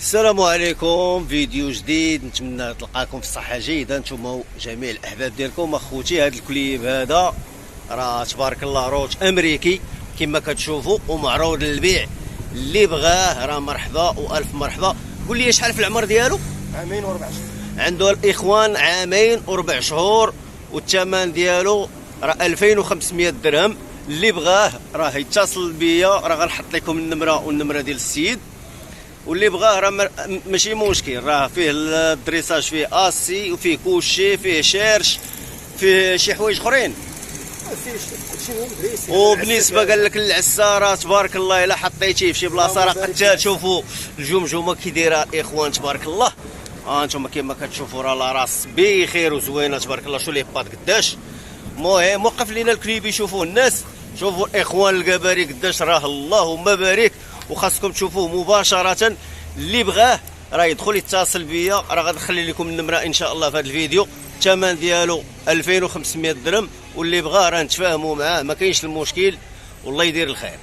السلام عليكم. فيديو جديد، نتمنى تلقاكم في صحة جيدة نتوما جميع الاحباب ديالكم. اخوتي هذا الكليب هذا راه تبارك الله روج امريكي كما كتشوفوا ومعروض للبيع، اللي بغاه راه مرحبا والف مرحبا. قول لي شحال في العمر ديالو؟ عامين وربع شهور. عنده الاخوان عامين وربع شهور، والثمن ديالو راه 2500 درهم. اللي بغاه راه يتصل بيا، راه غنحط لكم النمره والنمره ديال السيد، واللي بغاه راه ماشي مشكل. راه فيه الدريساج، فيه اسي وفيه كوشي، فيه شيرش، فيه شي حوايج اخرين. وبالنسبه قال لك العساره تبارك الله الا حطيتيه في شي بلاصه راه قد تشوفوا الجمجمه كي دايره اخوان تبارك الله. انتم كما كتشوفوا راه لا راس بخير وزوينه تبارك الله. شو لي بات قداش. المهم وقف لينا الكليب يشوفوه الناس، شوفوا الاخوان الكباري قداش راه اللهم بارك، وخاصكم تشوفوه مباشره. اللي بغاه راه يدخل يتصل بيا، راه غنخلي لكم النمره ان شاء الله في هذا الفيديو. الثمن ديالو 2500 درهم، واللي بغاه راه نتفاهموا معاه، ما كاينش المشكل. والله يدير الخير.